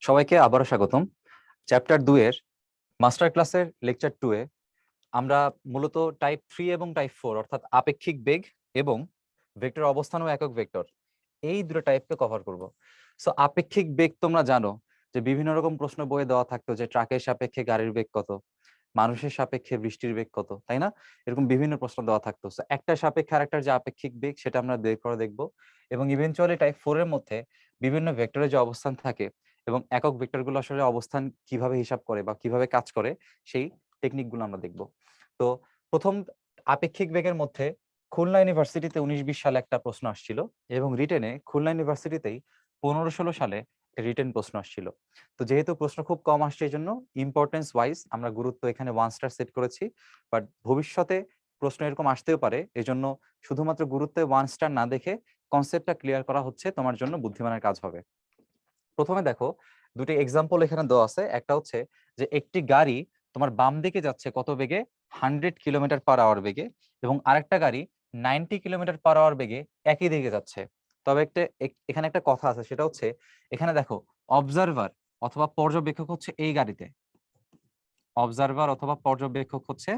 সবাইকে আবারও স্বাগতম। চ্যাপ্টার 2 এর মাস্টার ক্লাসের লেকচার 2 এ আমরা মূলত টাইপ 3 এবং টাইপ 4 অর্থাৎ আপেক্ষিক বেগ এবং ভেক্টর অবস্থান ও একক ভেক্টর এই দুটো টাইপকে কভার করব। সো আপেক্ষিক বেগ তোমরা জানো যে বিভিন্ন রকম প্রশ্ন বইয়ে দেওয়া থাকতো যে ট্রাকের সাপেক্ষে গাড়ির বেগ কত, মানুষের সাপেক্ষে বৃষ্টির বেগ কত, তাই না? এরকম বিভিন্ন প্রশ্ন দেওয়া থাকতো। সো একটা সাপেক্ষে আরেকটার যে আপেক্ষিক বেগ সেটা আমরা বের করে দেখব এবং ইভেনচুয়ালি টাইপ 4 এর মধ্যে বিভিন্ন ভেক্টরের যে অবস্থান থাকে এবং একক ভেক্টরগুলো আসলে অবস্থান কিভাবে হিসাব করে বা কিভাবে কাজ করে সেই টেকনিকগুলো আমরা দেখব। তো প্রথম আপেক্ষিক বেগের মধ্যে খুলনা ইউনিভার্সিটিতে 19-20 সালে একটা প্রশ্ন আসছিল এবং রিটেনে খুলনা ইউনিভার্সিটিতেই 15-16 সালে রিটেন প্রশ্ন আসছিল। তো যেহেতু প্রশ্ন খুব কম আসছে এই জন্য ইম্পর্টেন্স ওয়াইজ আমরা গুরুত্ব এখানে 1 স্টার সেট করেছি, বাট ভবিষ্যতে প্রশ্ন এরকম আসতেও পারে, এজন্য শুধুমাত্র গুরুত্বে 1 স্টার না দেখে কনসেপ্টটা ক্লিয়ার করা হচ্ছে তোমার জন্য বুদ্ধিমানের কাজ হবে। প্রথমে দেখো দুটি এক্সাম্পল এখানে দেওয়া আছে। একটা হচ্ছে যে একটি গাড়ি তোমার বাম দিকে যাচ্ছে কত বেগে, 100 কিলোমিটার পার আওয়ার বেগে, এবং আরেকটা গাড়ি 90 কিলোমিটার পার আওয়ার বেগে একই দিকে যাচ্ছে। তবে এখানে একটা কথা আছে, সেটা হচ্ছে এখানে দেখো অবজারভার অথবা পর্যবেক্ষক হচ্ছে এই গাড়িতে, অবজারভার অথবা পর্যবেক্ষক হচ্ছে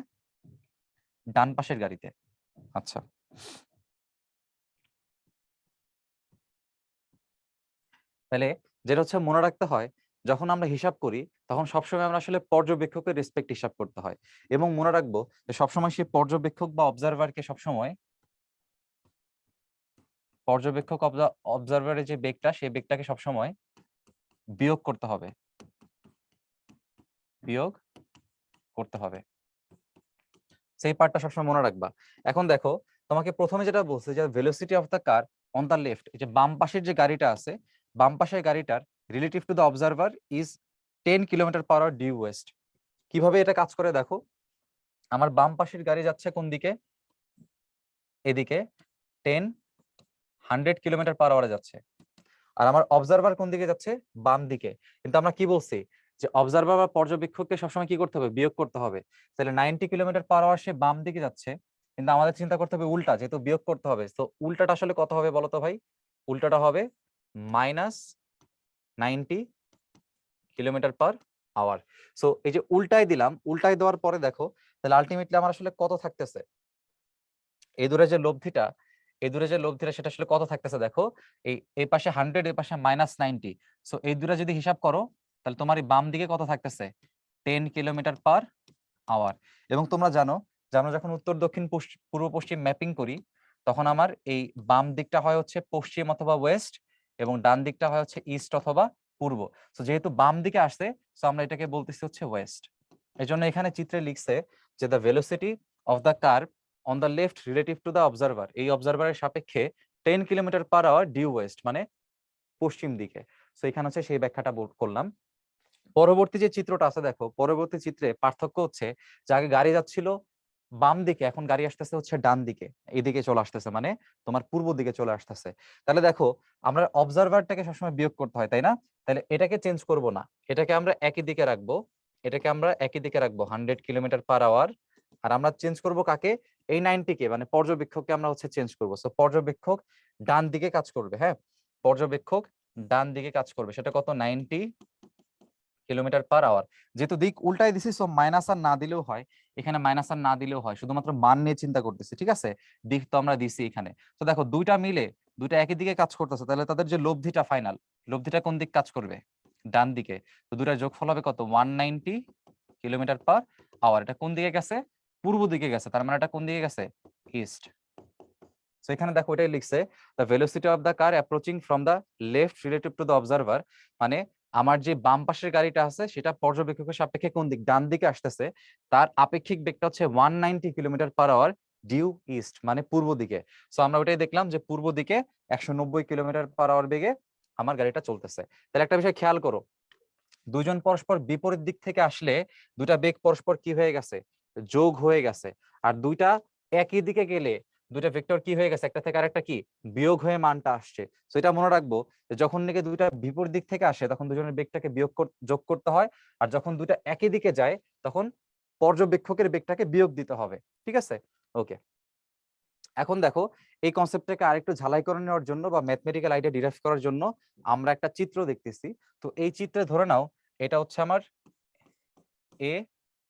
ডান পাশের গাড়িতে। আচ্ছা, তাহলে যেটা হচ্ছে মনে রাখতে হয়, যখন আমরা হিসাব করি তখন সবসময় আমরা আসলে পর্যবেক্ষকের রেসপেক্ট হিসাব করতে হয় এবং মনে রাখবো যে সবসময় সেই পর্যবেক্ষক বা অবজারভারকে সবসময় পর্যবেক্ষক অবজারভারের যে বেগটা সেই বেগটাকে সবসময় বিয়োগ করতে হবে, বিয়োগ করতে হবে। সেই পার্টটা সবসময় মনে রাখবা। এখন দেখো তোমাকে প্রথমে যেটা বলছে যে velocity of the car on the left, এই যে বাম পাশের যে গাড়িটা আছে, বাম পাশের গাড়িটার relative to the observer is 10 kilometre per hour due west. কিভাবে এটা কাজ করে দেখো, আমার বাম পাশের গাড়ি যাচ্ছে কোন দিকে, এদিকে 100 কিলোমিটার পার আওয়ারে যাচ্ছে, আর আমার অবজারভার কোন দিকে যাচ্ছে, বাম দিকে। কিন্তু আমরা কি বলছি যে অবজারভার বা পর্যবেক্ষককে সবসময় কি করতে হবে, বিয়োগ করতে হবে। তাহলে 90 কিলোমিটার পার আওয়ার সে বাম দিকে যাচ্ছে, কিন্তু আমাদের চিন্তা করতে হবে উল্টা, যেহেতু বিয়োগ করতে হবে। তো উল্টাটা আসলে কত হবে বলো তো ভাই? উল্টাটা হবে -90 কিলোমিটার পার আওয়ার। সো এই যে উল্টায় দিলাম, উল্টায় দেওয়ার পরে দেখো তাহলে আলটিমেটলি আমার আসলে কত থাকতেছে, এই দূরে যে লব্ধিটা, এই দূরে যে লব্ধিটা সেটা আসলে কত থাকতেছে দেখো, এই পাশে 100, এই পাশে -90। সো এই দুটো যদি হিসাব করো তাহলে তোমার এই বাম দিকে কত থাকতেছে, 10 কিলোমিটার পার আওয়ার। এবং তোমরা জানো যে আমরা যখন উত্তর দক্ষিণ পূর্ব পশ্চিম ম্যাপিং করি তখন আমার এই বাম দিকটা হয় হচ্ছে পশ্চিম অথবা ওয়েস্ট এবং ডান দিকটা হয় হচ্ছে ইস্ট অথবা পূর্ব। তো যেহেতু বাম দিকে আসছে সো আমরা এটাকে বলতেছি হচ্ছে ওয়েস্ট। এই জন্য এখানে চিত্রে লিখছে যে the velocity of the car on the left relative to the observer, এই অবজারভারের সাপেক্ষে 10 kilometre per hour due west মানে পশ্চিম দিকে। সো এখানে হচ্ছে সেই ব্যাখ্যাটা করলাম। পরবর্তী যে চিত্রটা আছে দেখো, পরবর্তী চিত্রে পার্থক্য হচ্ছে যে আগে গাড়ি যাচ্ছিল বাম দিকে, এখন গাড়ি আসতেছে হচ্ছে ডান দিকে, এদিকে চলে আসতেছে মানে তোমার পূর্ব দিকে চলে আসতেছে। তাহলে দেখো আমরা অবজারভারটাকে সবসময় বিয়োগ করতে হয়, তাই না? তাহলে এটাকে চেঞ্জ করব না, এটাকে আমরা একই দিকে রাখবো, এটাকে আমরা একই দিকে রাখবো 100 কিলোমিটার পার আওয়ার। আর আমরা চেঞ্জ করব কাকে, এই 90 কে মানে পর্যবেক্ষককে আমরা হচ্ছে চেঞ্জ করবো। সো পর্যবেক্ষক ডান দিকে কাজ করবে, হ্যাঁ পর্যবেক্ষক ডান দিকে কাজ করবে, সেটা কত 90 কিলোমিটার পার আওয়ার। যেহেতু দিক উল্টাই দিছি সো মাইনাস আর না দিলেও হয়, এখানে মাইনাস আর না দিলেও হয়, শুধুমাত্র মান নিয়ে চিন্তা করতেছি, ঠিক আছে? দিক তো আমরা দিছি এখানে। তো দেখো দুইটা মিলে দুইটা একই দিকে কাজ করতেছে, তাহলে তাদের যে লব্ধিটা ফাইনাল, লব্ধিটা কোন দিক কাজ করবে, ডান দিকে। তো দুইটার যোগফল হবে কত, 190 কিলোমিটার পার আওয়ার। এটা কোন দিকে গেছে, পূর্ব দিকে গেছে, তার মানে এটা কোন দিকে গেছে, ইস্ট। সো এখানে দেখো এটাই লিখছে the velocity of the car approaching from the left relative to the observer, মানে আমার যে বাম পাশের গাড়িটা আছে সেটা পর্যবেক্ষকের সাপেক্ষে কোন দিক, ডান দিকে আসতেছে, তার আপেক্ষিক বেগটা হচ্ছে 190 kilometre per hour due east মানে পূর্ব দিকে। সো আমরা ওটাই দেখলাম যে পূর্ব দিকে 190 কিলোমিটার পার আওয়ার বেগে আমার গাড়িটা চলতেছে। তাহলে একটা বিষয় খেয়াল করো, দুইজন পরস্পর বিপরীত দিক থেকে আসলে দুইটা বেগ পরস্পর কি হয়ে গেছে, যোগ হয়ে গেছে। আর দুইটা একই দিকে গেলে দুইটা ভেক্টর কি হয়ে গেছে, একটা থেকে আরেকটা কি বিয়োগ হয়ে মানটা আসছে। তো এটা মনে রাখবো যে যখন নাকি দুইটা বিপরীত দিক থেকে আসে তখন দুজনের বেগটাকে যোগ করতে হয়, আর যখন দুইটা একই দিকে যায় তখন পর্যবেক্ষকের বেগটাকে বিয়োগ দিতে হবে, ঠিক আছে? ওকে, এখন দেখো এই কনসেপ্টটাকে আরেকটু ঝালাই করে নেওয়ার জন্য বা ম্যাথমেটিক্যাল আইডিয়া ডিরাইভ করার জন্য আমরা একটা চিত্র দেখতেছি। তো এই চিত্রে ধরে নাও এটা হচ্ছে আমার এ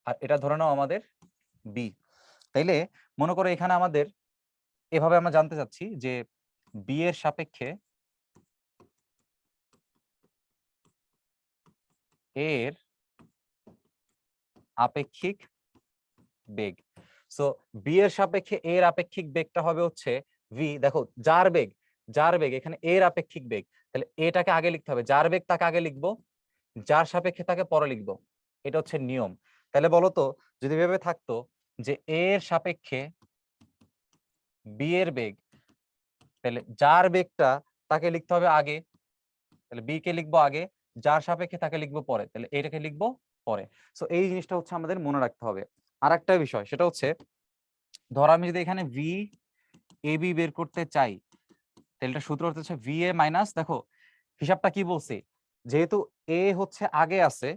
আর এটা ধরে নাও আমাদের বি। তাইলে মনে করো এখানে আমাদের এভাবে আমরা জানতে চাচ্ছি যে বি এর সাপেক্ষে এর আপেক্ষিক বেগ। সো বি এর সাপেক্ষে এর আপেক্ষিক বেগটা হবে হচ্ছে ভি। দেখো যার বেগ এখানে এর আপেক্ষিক বেগ, তাহলে এটাকে আগে লিখতে হবে, যার বেগ তাকে আগে লিখবো, যার সাপেক্ষে তাকে পরে লিখবো। এটা হচ্ছে নিয়ম। তাহলে বলো তো যদি ভেবে থাকতো যে এর সাপেক্ষে বি এর বেগ, তাহলে যার বেগটা তাকে লিখতে হবে আগে, তাহলে বি কে লিখবো আগে, যার সাপেক্ষে তাকে লিখবো পরে, তাহলে এটাকে লিখবো পরে। সো এই জিনিসটা হচ্ছে আমাদের মনে রাখতে হবে। আর একটা বিষয় সেটা হচ্ছে ধর আমি যদি এখানে ভি এ বি বের করতে চাই, তাহলে এটা সূত্র হচ্ছে ভি এ মাইনাস, দেখো হিসাবটা কি বলছি, যেহেতু এ হচ্ছে আগে আছে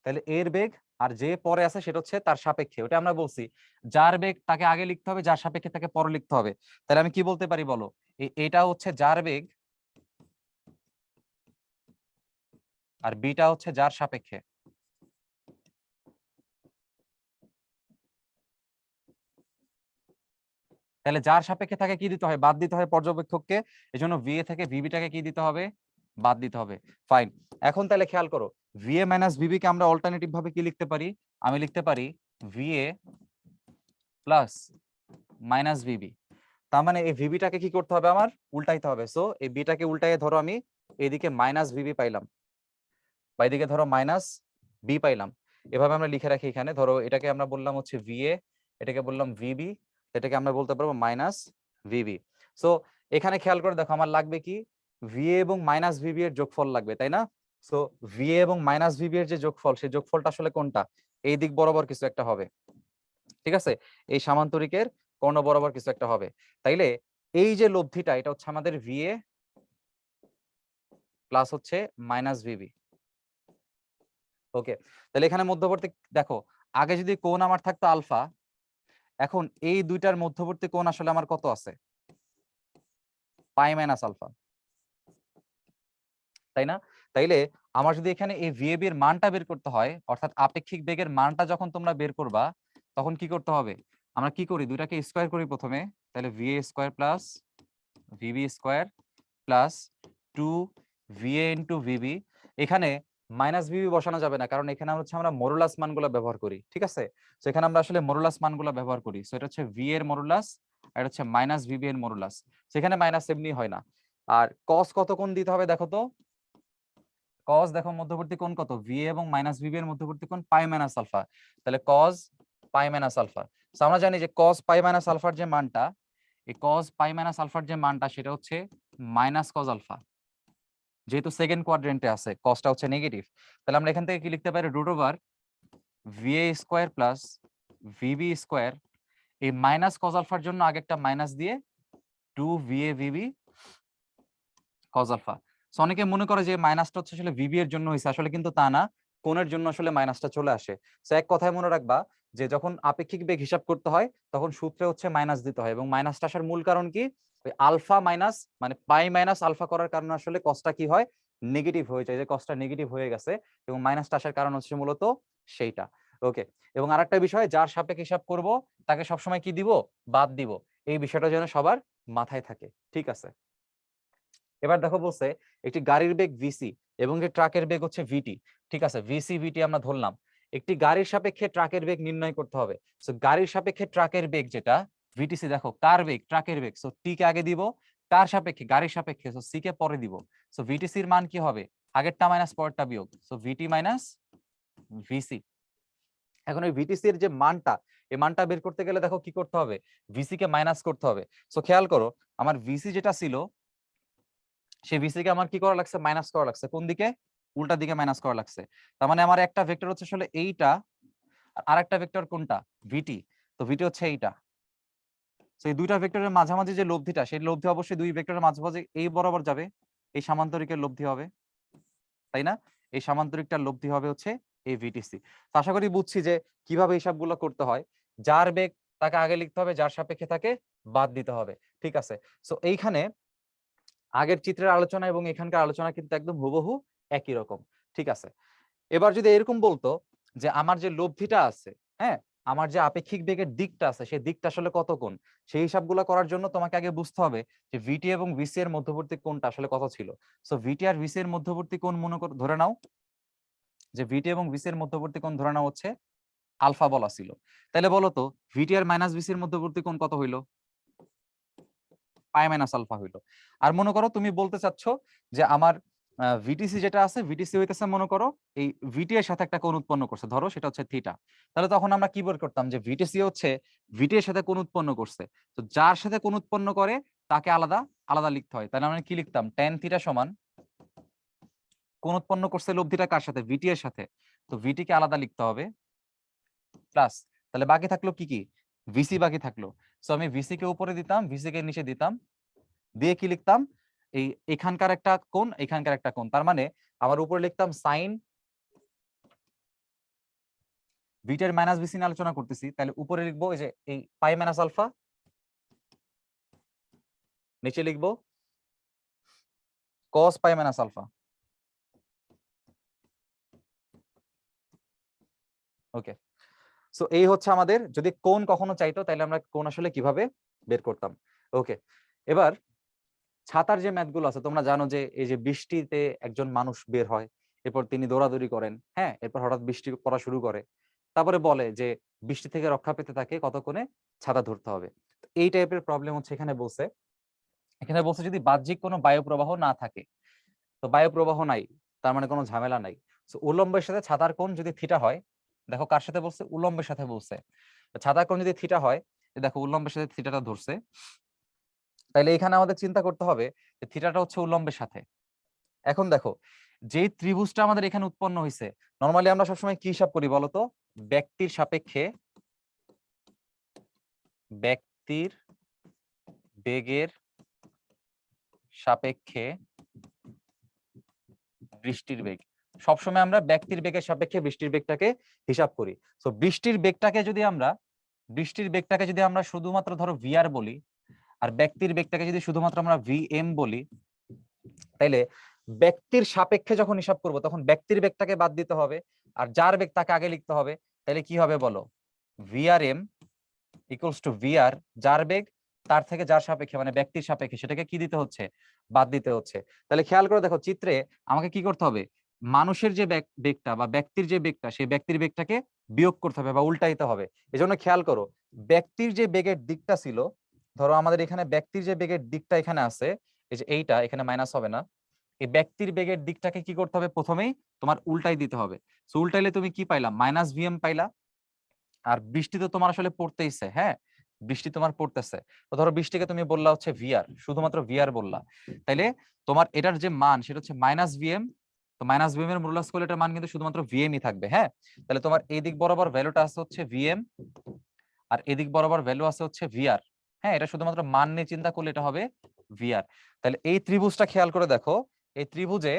তাহলে এর বেগ, আর যে পরে আছে সেটা হচ্ছে তার সাপেক্ষে, ওটা আমরা বলছি যার বেগ তাকে আগে লিখতে হবে, যার সাপেক্ষে তাকে পরে লিখতে হবে। তাহলে আমি কি বলতে পারি বলো, এটা হচ্ছে যার বেগ আর বিটা হচ্ছে যার সাপেক্ষে। তাহলে যার সাপেক্ষে তাকে কি দিতে হয়, বাদ দিতে হয় পর্যবেক্ষককে, এজন্য ভিএ থেকে ভিবিটাকে কি দিতে হবে, বাদ দিতে হবে। ফাইন। এখন তাহলে খেয়াল করো ভিএ মাইনাস ভিবি কে আমরা অল্টারনেটিভ ভাবে কি লিখতে পারি, আমি লিখতে পারি ভিএ প্লাস মাইনাস ভিবি। তার মানে এই ভিবিটাকে কি করতে হবে, আমার উল্টাইতে হবে। সো এই বিটাকে উল্টাইয়ে ধরো আমি এদিকে মাইনাস ভিবি পাইলাম, বা এদিকে ধরো মাইনাস বি পাইলাম। এভাবে আমরা লিখে রাখি এখানে, ধরো এটাকে আমরা বললাম হচ্ছে ভিএ, এটাকে বললাম ভিবি, এটাকে আমরা বলতে পারবো মাইনাস ভিবি। সো এখানে খেয়াল করে দেখো আমার লাগবে কি, ভিএ এবং মাইনাস ভিবি এর যোগফল লাগবে, তাই না? সো ভিএ এবং মাইনাস ভিবি এর যে যোগফল, সেই যোগফলটা আসলে কোনটা, এই দিক বরাবর কিছু একটা হবে, ঠিক আছে? এই সামান্তরিকের কর্ণ বরাবর কিছু একটা হবে। তাইলে এই যে লব্ধিটা, এটা হচ্ছে আমাদের ভিএ প্লাস হচ্ছে মাইনাস ভিবি। ওকে, তাহলে এখানে মধ্যবর্তী দেখো, আগে যদি কোণ আমার থাকতো আলফা, এখন এই দুইটার মধ্যবর্তী কোণ আসলে আমার কত আছে, পাই মাইনাস আলফা, তাই না? তাইলে আমার যদি এখানে এই ভিএবি এর মানটা বের করতে হয়, অর্থাৎ আপেক্ষিক বেগের মানটা যখন তোমরা বের করবা, তখন কি করতে হবে, আমরা কি করি, দুইটাকে স্কয়ার করি প্রথমে। তাহলে VA square plus VB square plus 2 VA into VB. এখানে মাইনাস ভিবি বসানো যাবে না, কারণ এখানে হচ্ছে আমরা মডুলাস মানগুলো ব্যবহার করি, ঠিক আছে? তো এখানে আমরা আসলে মডুলাস মানগুলো ব্যবহার করি। সো এটা হচ্ছে ভি এর মডুলাস আর এটা হচ্ছে মাইনাস ভিবি এর মডুলাস। সেখানে মাইনাস এমনি হয় না। আর কস কত কোণ দিতে হবে দেখো তো, কস দেখো মধ্যবর্তী কোণ কত, ভি এবং মাইনাস ভিবি এর মধ্যবর্তী কোণ পাই মাইনাস আলফা। তাহলে কস পাই মাইনাস আলফা। সো আমরা জানি যে কস পাই মাইনাস আলফার যে মানটা, এই কস পাই মাইনাস আলফার যে মানটা সেটা হচ্ছে মাইনাস কস আলফা। যেহেতু সেকেন্ড কোয়াড্রেন্টে আছে, কসটা হচ্ছে নেগেটিভ, তাহলে আমরা এখান থেকে কি লিখতে পারি, root over VA square plus VB square, এই মাইনাস কস আলফার জন্য আগে একটা মাইনাস দিয়ে 2 VA VB cos alpha. So অনেকে মনে করে যে মাইনাসটা হচ্ছে আসলে ভিবি এর জন্য হয়েছে, আসলে কিন্তু তা না, কোণের জন্য আসলে মাইনাসটা চলে আসে। সো এক কথায় মনে রাখবা যে যখন আপেক্ষিক বেগ হিসাব করতে হয় তখন সূত্রে হচ্ছে মাইনাস দিতে হয়, এবং মাইনাসটা আসার মূল কারণ কি, ওই আলফা মাইনাস মানে পাই মাইনাস আলফা করার কারণে আসলে কসটা কি হয়, নেগেটিভ হয়ে যায়, যে কসটা নেগেটিভ হয়ে গেছে, এবং মাইনাসটা আসার কারণ হচ্ছে মূলত সেইটা। ওকে, এবং আরেকটা বিষয়, যার সাপেক্ষে হিসাব করব তাকে সবসময় কি দিব, বাদ দিব। এই বিষয়টা যেন সবার মাথায় থাকে, ঠিক আছে? এবার দেখো বলছে একটি গাড়ির বেগ ভিসি এবং যে ট্রাকের বেগ হচ্ছে ভিটি, ঠিক আছে? ভিসি ভিটি আমরা ধরলাম। একটি গাড়ির সাপেক্ষে ট্রাকের বেগ নির্ণয় করতে হবে। সো গাড়ির সাপেক্ষে ট্রাকের বেগ যেটা ভিটিসি, দেখো কার বেগ, ট্রাকের বেগ, সো টি কে আগে দিব, কার সাপেক্ষে, গাড়ির সাপেক্ষে, সো সি কে পরে দিব। সো ভিটিসির মান কি হবে, আগেরটা মাইনাস পরেরটা বিয়োগ, সো ভিটি মাইনাস ভিসি। এখন ওই ভিটিসি এর যে মানটা, এই মানটা বের করতে গেলে দেখো কি করতে হবে, ভিসি কে মাইনাস করতে হবে। সো খেয়াল করো আমার ভিসি যেটা ছিল, সেই ভিসি কে আমার কি করা লাগছে, মাইনাস করা লাগছে, কোন দিকে, উল্টা দিকে মাইনাস করা লাগছে। তার মানে আমার একটা ভেক্টর হচ্ছে আসলে এইটা, আর আরেকটা ভেক্টর কোনটা, ভিটি। তো ভিটি হচ্ছে এইটা। তো এই দুইটা ভেক্টরের মাঝামাঝি যে লব্ধিটা, সেই লব্ধি অবশ্যই দুই ভেক্টরের মাঝামাঝি এই বরাবর যাবে, এই সামান্তরিকের লব্ধি হবে, তাই না? এই সামান্তরিকটার লব্ধি হবে হচ্ছে এই ভিটিসি। তো আশা করি বুঝছি যে কিভাবে হিসাবগুলো করতে হয়। যার বেগ তাকে আগে লিখতে হবে, যার সাপেক্ষে তাকে বাদ দিতে হবে। ঠিক আছে, সো এইখানে আগের চিত্রের আলোচনা এবং এখানকার আলোচনা কিন্তু একদম হুবহু একই রকম। ঠিক আছে, এবার যদি এরকম বলতো যে আমার যে লব্ধিটা আছে, হ্যাঁ, আমার যে আপেক্ষিক বেগের দিকটা আছে সেই দিকটা আসলে কত কোণ, সেই হিসাবগুলো করার জন্য তোমাকে আগে বুঝতে হবে যে ভিটি এবং ভিসি এর মধ্যবর্তী কোণটা আসলে কত ছিল। সো ভিটি আর ভিসি এর মধ্যবর্তী কোণ মনে করে ধরে নাও যে ভিটি এবং ভিসি এর মধ্যবর্তী কোণ ধরে নাও হচ্ছে আলফা বলা ছিল। তাহলে বলো তো ভিটি আর মাইনাস ভিসি এর মধ্যবর্তী কোণ কত হইলো? পাই মাইনাস আলফা হইলো। আর মনে করো তুমি বলতে চাচ্ছ যে আমার ভিটিসি যেটা আছে, ভিটিসি হইতেছে মনে করো এই ভিটি এর সাথে একটা কোণ উৎপন্ন করছে, ধরো সেটা হচ্ছে থিটা। তাহলে তখন আমরা কি বের করতাম যে ভিটিসি হচ্ছে ভিটি এর সাথে কোণ উৎপন্ন করছে, তো যার সাথে কোণ উৎপন্ন করে তাকে আলাদা আলাদা লিখতে হয়। তাহলে আমরা কি লিখতাম, ট্যান থিটা সমান কোণ উৎপন্ন করছে লব্ধিটা কার সাথে, ভিটি এর সাথে, তো ভিটি কে আলাদা লিখতে হবে প্লাস, তাহলে বাকি থাকলো কি কি, ভিসি বাকি থাকলো। সো আমি ভিসি কে উপরে দিতাম, ভিসি কে নিচে দিতাম, দিয়ে কি লিখতাম, এই এখানকার একটা কোণ এখানকার একটা কোণ, তার মানে আমার উপরে লিখতাম সাইন ভিটের মাইনাস ভিসি নিয়ে আলোচনা করতেছি, তাহলে উপরে লিখবো এই যে এই পাই মাইনাস আলফা, নিচে লিখবো কস পাই মাইনাস আলফা। ওকে, সো এই হচ্ছে আমাদের যদি কোণ কখনো চাইতো তাহলে আমরা কোণ আসলে কিভাবে বের করতাম। ওকে, এবার ছাতার যে ম্যাথগুলো আছে তোমরা জানো যে এই যে বৃষ্টিতে একজন মানুষ বের হয়, এরপর তিনি দৌড়াদৌড়ি করেন, হ্যাঁ, এরপর হঠাৎ বৃষ্টি পড়া শুরু করে, তারপরে বলে যে বৃষ্টি থেকে রক্ষা পেতে তাকে কতক্ষণে ছাতা ধরতে হবে। এই টাইপের প্রবলেম হচ্ছে এখানে বলছে। এখানে বলছে যদি বাহ্যিক কোনো বায়ু প্রবাহ না থাকে, তো বায়ু প্রবাহ নাই তার মানে কোনো ঝামেলা নাই। তো উলম্বের সাথে ছাতার কোণ যদি থিটা হয়, দেখো কার সাথে বলছে, উলম্বের সাথে বলছে, ছাতার কোণ যদি থিটা হয়, দেখো উলম্বের সাথে থিটাটা ধরছে, তাইলে এখানে আমাদের চিন্তা করতে হবে যে থিটাটা হচ্ছে উলম্বের সাথে। এখন দেখো যে ত্রিভুজটা আমাদের এখানে উৎপন্ন হয়েছে, নরমালি আমরা সবসময় কি হিসাব করি বলতো, ব্যক্তির সাপেক্ষে ব্যক্তির বেগের সাপেক্ষে বৃষ্টির বেগ, সবসময় আমরা ব্যক্তির বেগের সাপেক্ষে বৃষ্টির বেগটাকে হিসাব করি। তো বৃষ্টির বেগটাকে যদি আমরা শুধুমাত্র ধরো ভিআর বলি, আর ব্যক্তির বেগটাকে যদি শুধুমাত্র আমরা ভিএম বলি, তাইলে ব্যক্তির সাপেক্ষে যখন হিসাব করব তখন ব্যক্তির বেগটাকে বাদ দিতে হবে, আর যার বেগ তাকে আগে লিখতে হবে। তাহলে কি হবে বলো, ভিআরএম ইকুয়ালস টু ভিআর, যার বেগ তার থেকে যার সাপেক্ষে মানে ব্যক্তির সাপেক্ষে সেটাকে কি দিতে হচ্ছে, বাদ দিতে হচ্ছে। তাহলে খেয়াল করে দেখো চিত্রে আমাকে কি করতে হবে, মানুষের যে বেগটা বা ব্যক্তির যে বেগটা সেই ব্যক্তির বেগটাকে বিয়োগ করতে হবে বা উল্টাইতে হবে। এজন্য খেয়াল করো ব্যক্তির যে বেগের দিকটা ছিল, ধরো আমাদের এখানে ব্যক্তির যে বেগের দিকটা এখানে আছে, এই যে এইটা এখানে মাইনাস হবে না, এই ব্যক্তির বেগের দিকটাকে কি করতে হবে, প্রথমেই তোমার উল্টাই দিতে হবে। সো উল্টাইলে তুমি কি পাইলা, মাইনাস ভিএম পাইলা। আর বৃষ্টি তো তোমার আসলে পড়তেইছে, হ্যাঁ, বৃষ্টি তোমার পড়তেছে, তো ধরো বৃষ্টিকে তুমি বললা হচ্ছে ভিআর, শুধুমাত্র ভিআর বললা, তাইলে তোমার এটার যে মান সেটা হচ্ছে মাইনাস ভিএম। তো মাইনাস ভিএম এর মূল্যাস করলে এটার মান কিন্তু শুধুমাত্র ভিএমই থাকবে, হ্যাঁ। তাহলে তোমার এই দিক বরাবর ভ্যালুটা আছে হচ্ছে ভিএম, আর এদিক বরাবর ভ্যালু আছে হচ্ছে ভিআর, হ্যাঁ, এটা শুধুমাত্র মান নিয়ে চিন্তা করলে এটা হবে ভিআর। তাহলে এই ত্রিভুজটা খেয়াল করে দেখো, এই ত্রিভুজে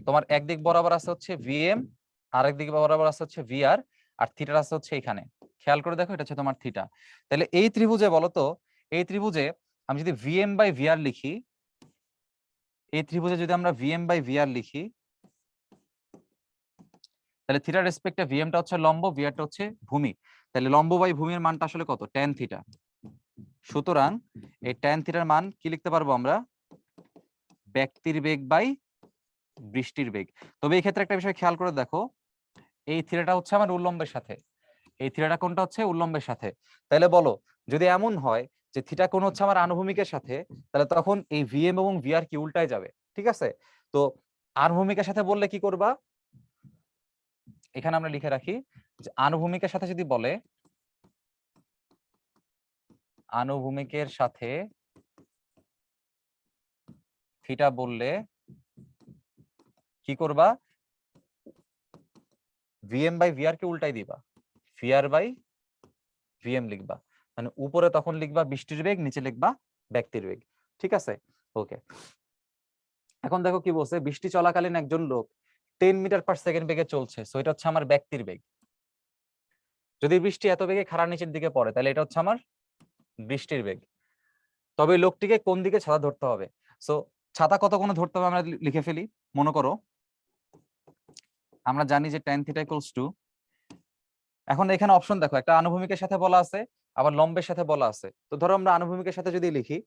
তোমার একদিক বরাবর আছে হচ্ছে ভিএম, আর একদিক বরাবর আছে হচ্ছে ভিআর, আর থিটা আছে হচ্ছে এখানে, খেয়াল করে দেখো এটা হচ্ছে তোমার থিটা। তাহলে এই ত্রিভুজে বলতো, এই ত্রিভুজে আমি যদি ভিএম বাই ভিআর লিখি, এই ত্রিভুজে যদি আমরা ভিএম বাই ভিআর লিখি, তাহলে থিটার রেসপেক্টে ভিএমটা হচ্ছে লম্ব, ভিআরটা হচ্ছে ভূমি, তাহলে লম্ব বাই ভূমির মানটা আসলে কত, ট্যান থিটা। সুতরাং এই ট্যান থিটার মান কি লিখতে পারবো আমরা, ব্যক্তির বেগ বাই বৃষ্টির বেগ। তবে এই ক্ষেত্রে একটা বিষয় খেয়াল করে দেখো, এই থিটাটা হচ্ছে আমার উল্লম্বের সাথে, এই থিটাটা কোনটা হচ্ছে উল্লম্বের সাথে। তাহলে বলো যদি এমন হয় যে থিটা কোণ হচ্ছে আমার আনুভূমিকের সাথে, তাহলে তখন এই ভিএম এবং ভিআর কি উল্টায় যাবে, ঠিক আছে। তো আনুভূমিকের সাথে বললে কি করবা, এখানে আমরা লিখে রাখি যে আনুভূমিকের সাথে যদি বলে, আনুভূমিকের সাথে থিটা বললে কি করবা, ভিএম বাই ভিআর কে উল্টাই দিবা, ভিআর বাই ভিএম লিখবা, মানে উপরে তখন লিখবা বৃষ্টির বেগ, নিচে লিখবা ব্যক্তির বেগ, ঠিক আছে। ওকে, এখন দেখো কি বলছে, বৃষ্টি চলাকালীন একজন লোক 10 মিটার পার সেকেন্ড বেগে চলছে, সো এটা হচ্ছে আমার ব্যক্তির বেগ। যদি বৃষ্টি এত বেগে খাড়ার নিচের দিকে পড়ে তাহলে এটা হচ্ছে আমার বৃষ্টির বেগ। তবে লোকটিকে কোন দিকে ছাতা ধরতে হবে? সো ছাতা কত কোণে ধরতে হবে আমরা লিখে ফেলি। মনে করো আমরা জানি যে tan θ = এখন এখানে অপশন দেখো, একটা আনুভূমিকের সাথে বলা আছে, আবার লম্বের সাথে বলা আছে। তো ধরো আমরা আনুভূমিকের সাথে যদি লিখি,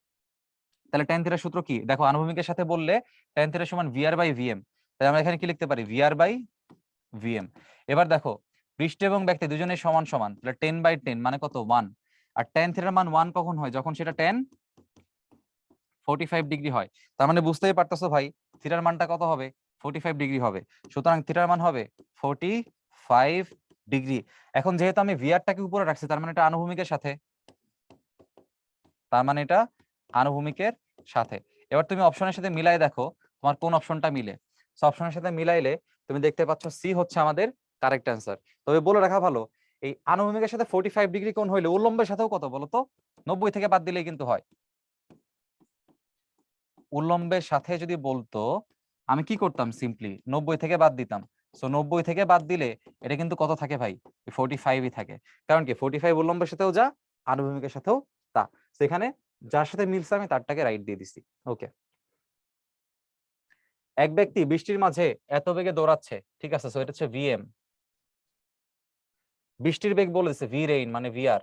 তাহলে tan θ সূত্র কি? দেখো আনুভূমিকের সাথে বললে tan θ = VR/Vm। তাহলে আমরা এখানে কি লিখতে পারি? VR/Vm। এবার দেখো পৃষ্ঠ এবং ব্যক্তি দুজনেই সমান সমান, তাহলে 10/10 মানে কত? 1। আর tan θ এর মান 1 কখন হয়? যখন সেটা tan 45 ডিগ্রি হয়। তার মানে বুঝতেই পারতেছো ভাই, থিটার মানটা কত হবে? 45 ডিগ্রি হবে। সুতরাং থিটার মান হবে 45 ডিগ্রি। এখন যেহেতু আমি ভিআরটাকে উপরে রাখছি, তার মানে এটা আনুভূমিকের সাথে, তার মানে এটা আনুভূমিকের সাথে। এবার তুমি অপশনের সাথে মিলাই দেখো তোমার কোন অপশনটা মিলে। সো অপশনের সাথে মিলাইলে তুমি দেখতে পাচ্ছ সি হচ্ছে আমাদের কারেক্ট অ্যান্সার। তবে বলে রাখা ভালো, এই আনুভূমিকের সাথে 45 ডিগ্রি কোণ হইলে উল্লম্বের সাথেও কত বলো তো? 90 থেকে বাদ দিলেই কিন্তু হয়। উল্লম্বের সাথে যদি বলতো আমি কি করতাম? সিম্পলি 90 থেকে বাদ দিতাম। সো 90 থেকে বাদ দিলে এটা কিন্তু কত থাকে ভাই? 45ই থাকে। কারণ কি 45 উল্লম্বের সাথেও যা, আনুভূমিকের সাথেও তা। সেখানে যার সাথে মিলছে আমি তারটাকে রাইট দিয়ে দিছি। ওকে। এক ব্যক্তি বৃষ্টির মাঝে এত বেগে দৌড়াচ্ছে, ঠিক আছে? সো এটা হচ্ছে ভিএম। বৃষ্টির বেগ বলেছে ভি রেইন মানে ভিআর।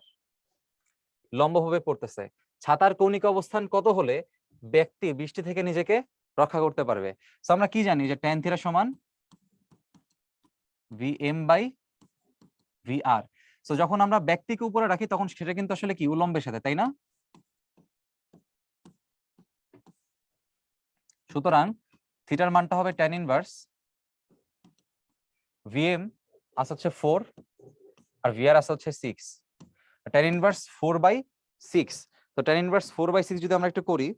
লম্বভাবে পড়তেছে। ছাতার কৌণিক অবস্থান কত হলে ব্যক্তি বৃষ্টি থেকে নিজেকে রক্ষা করতে পারবে? সো আমরা কি জানি যে tan θ = Vm/VR। সো যখন আমরা ব্যক্তিকে উপরে রাখি তখন সেটা কিন্তু আসলে কি উল্লম্বের সাথে, তাই না? সুতরাং থিটার মানটা হবে tan ইনভার্স Vm আছে হচ্ছে 4 আর VR আছে হচ্ছে 6। tan inverse 4/6। তো tan ইনভার্স 4/6 যদি আমরা একটু করি,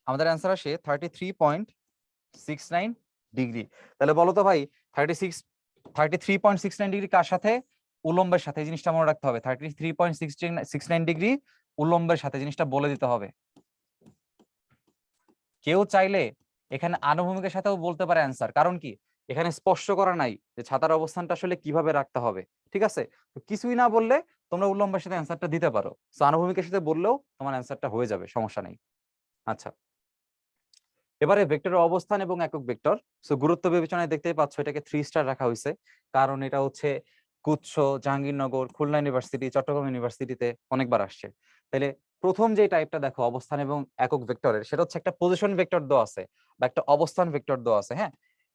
আমাদের অ্যান্সার আসে 33.69 ডিগ্রি। তাহলে বলো তো ভাই 33.69 ডিগ্রি কার সাথে? উল্লম্বের সাথে। এই জিনিসটা মনে রাখতে হবে, 33.69 ডিগ্রি উল্লম্বের সাথে। জিনিসটা বলে দিতে হবে। কেউ চাইলে এখানে আনুভূমিকের সাথেও বলতে পারে অ্যান্সার, কারণ কি এখানে স্পষ্ট করা নাই যে ছাতার অবস্থানটা আসলে কিভাবে রাখতে হবে। ঠিক আছে? তো কিছুই না বললে তোমরা উল্লম্বের সাথে অ্যান্সারটা দিতে পারো। সো আনুভূমিকের সাথে বললেও তোমার অ্যান্সারটা হয়ে যাবে, সমস্যা নেই। আচ্ছা, এবারে ভেক্টরের অবস্থান এবং একক ভেক্টর। সো গুরুত্ব বিবেচনায় দেখতেই পাচ্ছ এটাকে 3 স্টার রাখা হয়েছে, কারণ এটা হচ্ছে গুচ্ছ, জাহাঙ্গীরনগর, খুলনা ইউনিভার্সিটি, চট্টগ্রাম ইউনিভার্সিটিতে অনেকবার আসছে। তাহলে প্রথম যে টাইপটা দেখো অবস্থান এবং একক ভেক্টরের, সেটা হচ্ছে একটা পজিশন ভেক্টর দেওয়া আছে বা একটা অবস্থান ভেক্টর দেওয়া আছে। হ্যাঁ,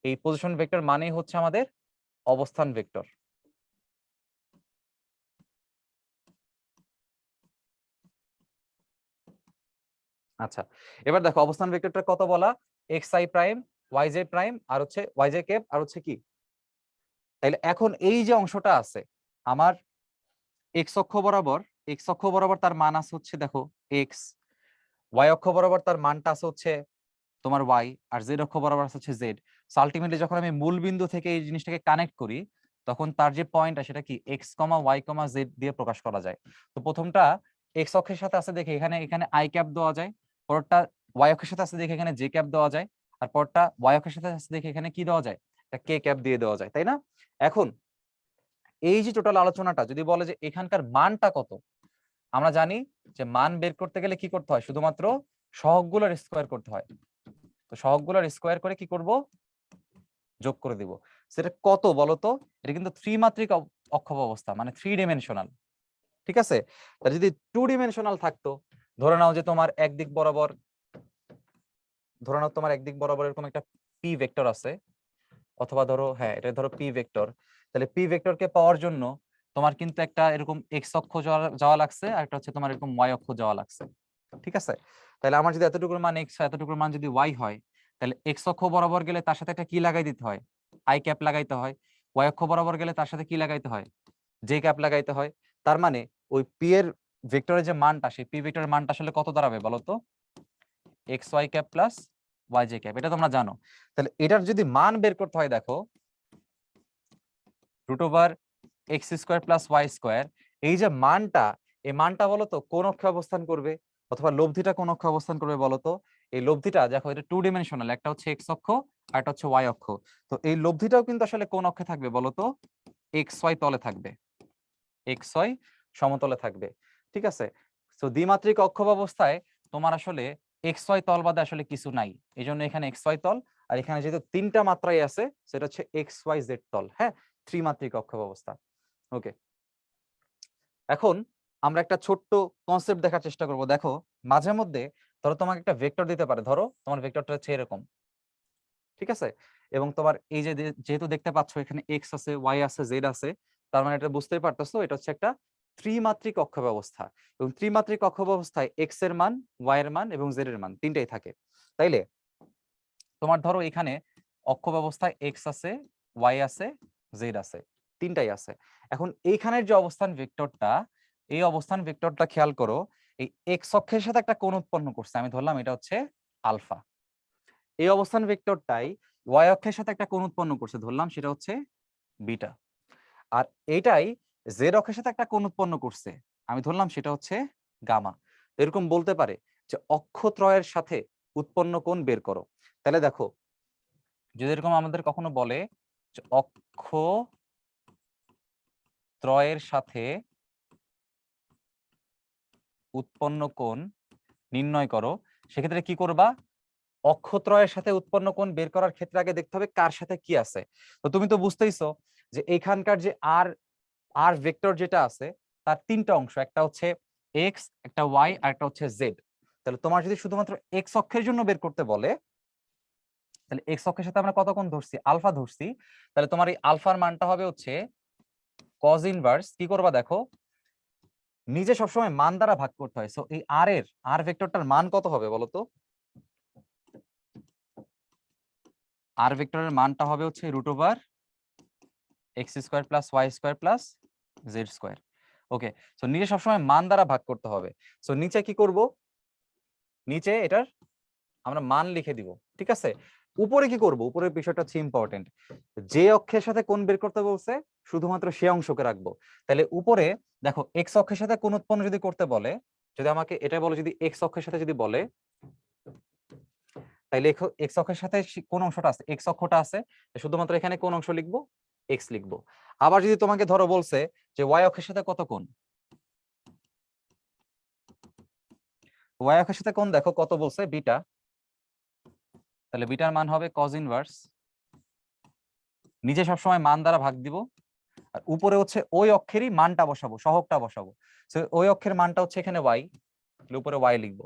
এই পজিশন ভেক্টর মানেই হচ্ছে আমাদের অবস্থান ভেক্টর। আচ্ছা, এবার দেখো অবস্থান ভেক্টরটা কত বলা? xi প্রাইম, yj প্রাইম, আর হচ্ছে yj ক্যাপ, আর হচ্ছে কি? তাইলে এখন এই যে অংশটা আছে আমার এক্স অক্ষ বরাবর, এক্স অক্ষ বরাবর তার মান আছে হচ্ছে দেখো এক্স, ওয়াই অক্ষ বরাবর তার মানটা আছে হচ্ছে তোমার ওয়াই, আর জেড অক্ষ বরাবর আছে হচ্ছে জেড। সো আলটিমেটলি যখন আমি মূল বিন্দু থেকে এই জিনিসটাকে কানেক্ট করি, তখন তার যে পয়েন্টটা সেটা কি এক্স কমা ওয়াই কমা জেড দিয়ে প্রকাশ করা যায়। তো প্রথমটা এক্স অক্ষের সাথে আছে দেখে এখানে এখানে আই ক্যাপ দেওয়া যায়, পরটা ওয়াই অক্ষের সাথে আছে দেখে এখানে জে ক্যাপ দেওয়া যায়, আর পরটা ওয়াই অক্ষের সাথে আছে দেখে এখানে কি দেওয়া যায়? একটা কে ক্যাপ দিয়ে দেওয়া যায়, তাই না? এখন এই যে টোটাল আলোচনাটা যদি বলে যে এখানকার মানটা কত, আমরা জানি যে মান বের করতে গেলে কি করতে হয়? শুধুমাত্র সহগগুলোর স্কোয়ার করতে হয়। তো সহগগুলোর স্কোয়ার করে কি করব? যোগ করে দিব। সেটা কত বলতো? এটা কিন্তু ত্রিমাত্রিক অক্ষব অবস্থা, মানে 3 ডাইমেনশনাল। ঠিক আছে? তাহলে যদি 2 ডাইমেনশনাল থাকতো, ধরে নাও যে তোমার একদিক বরাবর, ধরে নাও তোমার একদিক বরাবর এরকম একটা পি ভেক্টর আছে, অথবা ধরো হ্যাঁ এটা ধরো পি ভেক্টর। তাহলে পি ভেক্টরকে পাওয়ার জন্য তোমার কিন্তু একটা এরকম এক্স অক্ষ যাওয়া লাগছে, আর একটা হচ্ছে তোমার এরকম ওয়াই অক্ষ যাওয়া লাগছে। ঠিক আছে? তাহলে আমার যদি এতটুকুর মান এক্স হয়, এতটুকুর মান যদি ওয়াই হয়, তাহলে এক্স অক্ষ বরাবর গেলে তার সাথে একটা কি লাগাই দিতে হয়? আই ক্যাপ লাগাইতে হয়। ওয়াই অক্ষ বরাবর গেলে তার সাথে কি লাগাইতে হয়? জে ক্যাপ লাগাইতে হয়। তার মানে ওই পি এর ভেক্টরের যে মানটা, সেই পি ভেক্টরের মানটা আসলে কত দাঁড়াবে বলো তো? X y cap plus y j cap. এটা তোমরা জানো। তাহলে এটার যদি মান বের করতে হয়, দেখো √x² প্লাস y², এই যে মানটা, এই মানটা বলতো কোন অক্ষে অবস্থান করবে, অথবা লব্ধিটা কোন অক্ষে অবস্থান করবে বলতো? এই লব্ধিটা দেখো এটা 2 ডাইমেনশনাল, একটা হচ্ছে এক্স অক্ষ আর এটা হচ্ছে ওয়াই অক্ষ। তো এই লব্ধিটাও কিন্তু আসলে কোন অক্ষে থাকবে বলতো? এক্স ওয়াই তলে থাকবে, এক্স ওয়াই সমতলে থাকবে, ঠিক আছে। তো দ্বিমাত্রিক অক্ষ ব্যবস্থায় তোমার আসলে এক্স ওয়াই তল বাদে আসলে কিছু নাই, এই জন্য এখানে এক্স ওয়াই তল, আর এখানে যেহেতু তিনটা মাত্রাই আছে সেটা হচ্ছে এক্স ওয়াই জেড তল, হ্যাঁ, ত্রিমাত্রিক অক্ষ ব্যবস্থা। ওকে, এখন আমরা একটা ছোট্ট কনসেপ্ট দেখার চেষ্টা করব। দেখো মাঝে মধ্যে ধরো তোমাকে একটা ভেক্টর দিতে পারে, ধরো তোমার ভেক্টরটা হচ্ছে এরকম, ঠিক আছে, এবং তোমার এই যে যেহেতু দেখতে পাচ্ছ এখানে এক্স আছে, ওয়াই আছে, জেড আছে, তার মানে এটা বুঝতেই পারতেছো এটা হচ্ছে একটা ত্রিমাত্রিক অক্ষ ব্যবস্থা, এবং ত্রিমাত্রিক অক্ষ ব্যবস্থায় এক্স এর মান, ওয়াই এর মান এবং জেড এর মান তিনটাই থাকে। তাইলে তোমার ধরো এখানে অক্ষ ব্যবস্থায় এক্স আছে, ওয়াই আছে, জেড আছে, তিনটাই আছে। এখন এইখানের যে অবস্থান ভেক্টরটা, এই অবস্থান ভেক্টরটা খেয়াল করো, এই এক্স অক্ষের সাথে একটা কোণ উৎপন্ন করছে, আমি ধরলাম এটা হচ্ছে আলফা। এই অবস্থান ভেক্টরটাই ওয়াই অক্ষের সাথে একটা কোণ উৎপন্ন করছে, ধরলাম সেটা হচ্ছে বিটা। আর এইটাই জেড অক্ষের সাথে একটা কোণ উৎপন্ন করছে, আমি ধরলাম সেটা হচ্ছে গামা। এরকম বলতে পারে যে অক্ষত্রয়ের সাথে উৎপন্ন কোণ বের করো। তাহলে দেখো যদি এরকম আমাদের কখনো বলে যে অক্ষত্রয়ের সাথে উৎপন্ন কোণ নির্ণয় করো, সেক্ষেত্রে কি করবা? অক্ষত্রয়ের সাথে উৎপন্ন কোণ বের করার ক্ষেত্রে আগে দেখতে হবে কার সাথে কি আছে। তো তুমি তো বুঝতেইছো যে এইখানকার যে আর আর ভেক্টর যেটা আছে তার তিনটা অংশ, একটা হচ্ছে এক্স, একটা ওয়াই আর একটা হচ্ছে জেড। তাহলে তোমার যদি শুধুমাত্র এক্স অক্ষের জন্য বের করতে বলে, তাহলে এক্স অক্ষের সাথে আমরা কত কোণ ধরছি? আলফা ধরছি। তাহলে তোমার এই আলফার মানটা হবে হচ্ছে কজ ইনভার্স, কি করবা দেখো, নিজে সবসময় মান দ্বারা ভাগ করতে হয়। সো এই আর ভেক্টরটার মান কত হবে বলতো? আর ভেক্টরের মানটা হবে হচ্ছে √, x square plus y square plus z square. Okay, so নিচে সবসময় মান দ্বারা ভাগ করতে হবে। সো নিচে কি করব? নিচে এটার আমরা মান লিখে দিব, ঠিক আছে। উপরে কি করব? উপরের বিষয়টা হচ্ছে ইম্পর্টেন্ট, যে অক্ষের সাথে কোণ বের করতে বলছে শুধুমাত্র সে অংশকে রাখবো। তাহলে উপরে দেখো এক্স অক্ষের সাথে কোণ উৎপন্ন যদি করতে বলে, যদি আমাকে এটা বলে, যদি এক্স অক্ষের সাথে যদি বলে, তাইলে এক্স অক্ষের সাথে কোন অংশটা আছে? এক্স অক্ষটা আছে, শুধুমাত্র এখানে কোন অংশ লিখবো? এক্স লিখবো। আবার যদি তোমাকে ধরো বলছে যে ওয়াই অক্ষের সাথে কত কোণ, ওয়াই অক্ষের সাথে কোণ দেখো কত বলছে? বিটা। তাহলে বিটার মান হবে কজ ইনভার্স, নিচে সবসময় মান দ্বারা ভাগ দিব, আর উপরে হচ্ছে ওই অক্ষেরই মানটা বসাবো, সহগটা বসাবো। ওই অক্ষের মানটা হচ্ছে এখানে ওয়াই, উপরে ওয়াই লিখবো।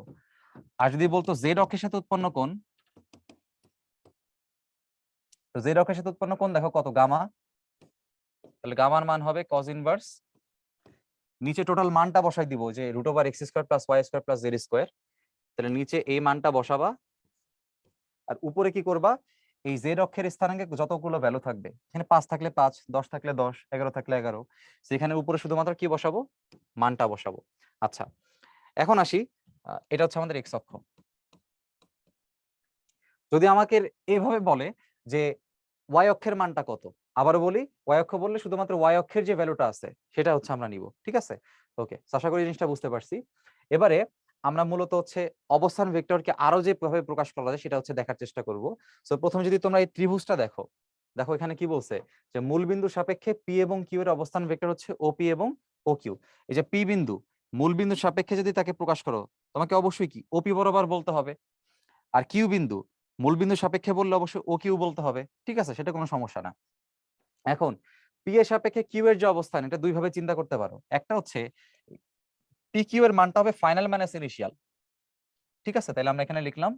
আর যদি বলতো জেড অক্ষের সাথে উৎপন্ন কোণ, তো জেড অক্ষের সাথে উৎপন্ন কোণ দেখো কত? গামা। তাহলে গামার মান হবে কজ ইনভার্স, নিচে টোটাল মানটা বসাই দিব যে √x² plus y² plus z²। তাহলে নিচে এই মানটা বসাবা, আর উপরে কি করবা? এই জেড অক্ষের স্থানাঙ্কে যতগুলো ভ্যালু থাকবে, এখানে 5 থাকলে 5, 10 থাকলে 10, 11 থাকলে 11, সেখানে উপরে শুধুমাত্র কি বসাবো? মানটা বসাবো। আচ্ছা, এখন আসি, এটা হচ্ছে আমাদের এক্স অক্ষ। যদি আমাকে এভাবে বলে যে ওয়াই অক্ষের মানটা কত, আবারও বলি, ওয়াই অক্ষ বললে শুধুমাত্র ওয়াই অক্ষের যে ভ্যালুটা আছে সেটা হচ্ছে আমরা নিব, ঠিক আছে। ওকে, আশা করি জিনিসটা বুঝতে পারছি। এবারে আমরা মূলত হচ্ছে অবস্থান ভেক্টরকে আরো যেভাবে প্রকাশ করা যায় সেটা হচ্ছে দেখার চেষ্টা করব। সো প্রথমে যদি তোমরা এই ত্রিভুজটা দেখো, দেখো এখানে কি বলছে যে মূল বিন্দুর সাপেক্ষে পি এবং কিউ এর অবস্থান ভেক্টর হচ্ছে ওপি এবং ও কিউ। এই যে পি বিন্দু মূল বিন্দুর সাপেক্ষে যদি তাকে প্রকাশ করো, তোমাকে অবশ্যই কি ওপি বরাবর বলতে হবে। আর কিউ বিন্দু মূল বিন্দু সাপেক্ষে বললে অবশ্যই ও কিউ বলতে হবে, ঠিক আছে, সেটা কোনো সমস্যা না। এখন পি এর সাপেক্ষে কিউ এর যে অবস্থান, এটা দুই ভাবে চিন্তা করতে পারো। একটা হচ্ছে পি কিউ এর মানটা হবে ফাইনাল মাইনাস ইনিশিয়াল, ঠিক আছে। তাহলে আমরা এখানে লিখলাম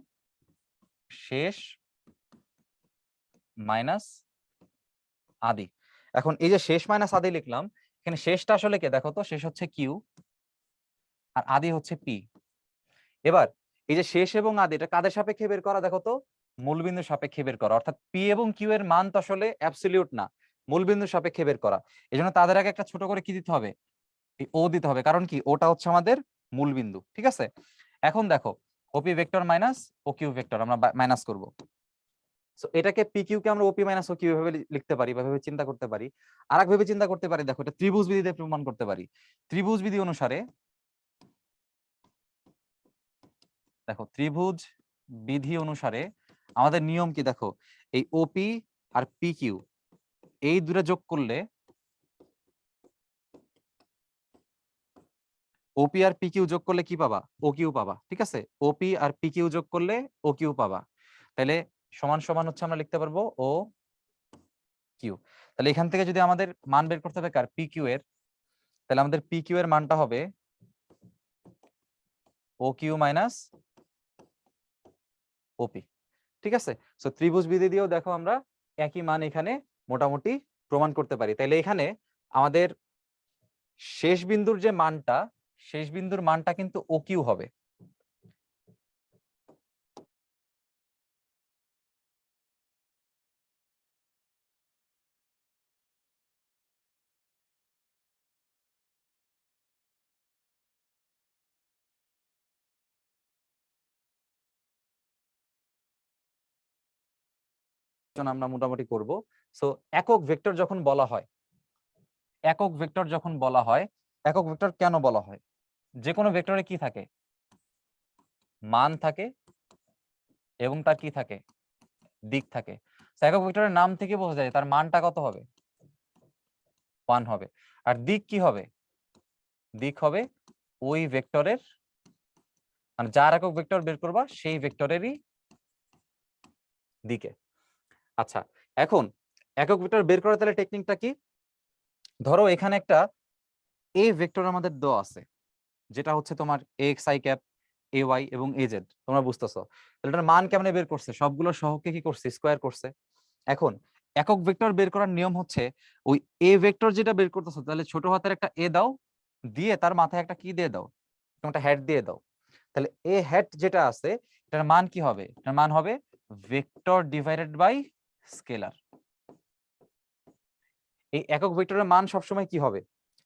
শেষ মাইনাস আদি। এখন এই যে শেষ মাইনাস আদি লিখলাম, এখানে শেষটা আসলে কে দেখো তো? শেষ হচ্ছে কিউ আর আদি হচ্ছে পি। এবার এই যে শেষ এবং আদি, এটা কাদের সাপেক্ষে বের করা দেখো তো? মূলবিন্দুর সাপেক্ষে বের করা। অর্থাৎ পি এবং কিউ এর মান তো আসলে অ্যাবসলিউট না, মূলবিন্দুর সাপেক্ষে বের করা। এই জন্য তাদের আগে একটা ছোট করে কি দিতে হবে? এই ও দিতে হবে, কারণ কি ওটা হচ্ছে আমাদের মূলবিন্দু, ঠিক আছে। এখন দেখো ওপি vector minus O Q vector আমরা মাইনাস করব। সো এটাকে পি কিউ কে আমরা ওপি মাইনাস ও কিউ ভাবে লিখতে পারি বা ভাবে চিন্তা করতে পারি। আর এক ভাবে চিন্তা করতে পারি, দেখো এটা ত্রিভুজ বিধিতে প্রমাণ করতে পারি। ত্রিভুজ বিধি অনুসারে, দেখো ত্রিভুজ বিধি অনুসারে আমাদের নিয়ম কি দেখো, এই ওপি আর পি কিউ এই দুটো যোগ করলে ওপি আর পি কিউ যোগ করলে কি পাবা? ও কিউ পাবা। ঠিক আছে, ওপি আর পি কিউ যোগ করলে ও কিউ পাবা। তাহলে সমান সমান হচ্ছে আমরা লিখতে পারবো ও কিউ। তাহলে এখান থেকে যদি আমাদের মান বের করতে হবে কার? পি কিউ এর, তাহলে আমাদের পি কিউ এর মানটা হবে ও কিউ মাইনাস ওপি। ঠিক আছে, সো ত্রিভুজ বিধি দিয়েও দেখো আমরা একই মান এখানে মোটামুটি প্রমাণ করতে পারি। তাইলে এখানে আমাদের শেষ বিন্দুর যে মানটা, শেষ বিন্দুর মানটা কিন্তু ও কিউ হবে। আমরা মোটামুটি করব। সো একক ভেক্টর যখন বলা হয়, একক ভেক্টর যখন বলা হয়, একক ভেক্টর কেন বলা হয়? যে কোনো ভেক্টরে কি থাকে? মান থাকে এবং তার কি থাকে? দিক থাকে। একক ভেক্টরের নাম থেকে বোঝা যায় তার মানটা কত হবে? 1 হবে। আর দিক কি হবে? দিক হবে ওই ভেক্টরের, মানে যার একক ভেক্টর বের করবা সেই ভেক্টরেরই দিকে। আচ্ছা, এখন একক ভেক্টর বের করার তাহলে টেকনিকটা কি? ধরো এখানে একটা এ ভেক্টর আমাদের দেওয়া আছে, যেটা হচ্ছে তোমার x I cap, a y এবং এ জেড। তোমরা বুঝতেছো? তাহলে এটার মান কেমনে বের করছে? সবগুলো সহগকে কি করছে? স্কোয়ার করছে। এখন একক ভেক্টর বের করার নিয়ম হচ্ছে ওই এ ভেক্টর যেটা বের করতেছো, তাহলে ছোট হাতের একটা এ দাও, দিয়ে তার মাথায় একটা কি দিয়ে দাও? একটা হ্যাট দিয়ে দাও। তাহলে এ হ্যাট যেটা আছে এটার মান কি হবে? এটার মান হবে ভেক্টর ডিভাইডেড বাই স্কেলার। এই একক ভেক্টরের মান সবসময় কি হবে?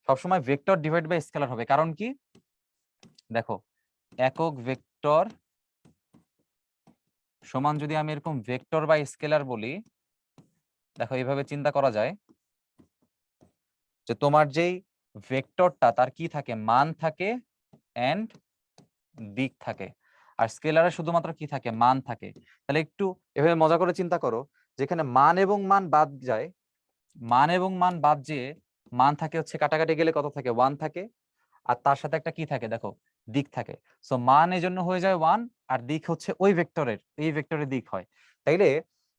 সবসময় ভেক্টর ডিভাইড বাই স্কেলার হবে। কারণ কি? দেখো, একক ভেক্টর সমান যদি আমি এরকম ভেক্টর বাই স্কেলার বলি, দেখো এইভাবে চিন্তা করা যায় যে তোমার যেই ভেক্টরটা তার কি থাকে? মান থাকে এন্ড দিক থাকে। আর স্কেলারে শুধুমাত্র কি থাকে? মান থাকে। তাহলে একটু এভাবে মজা করে চিন্তা করো, যেখানে মান এবং মান বাদ যায়, মান এবং মান বাদ যেয়ে মান থাকে হচ্ছে কাটাকাটি গেলে কত থাকে? 1 থাকে। আর তার সাথে একটা কি থাকে? দেখো, দিক থাকে। সো মান এই জন্য হয়ে যায় 1, আর দিক হচ্ছে ওই ভেক্টরের, এই ভেক্টরের দিক হয়। তাইলে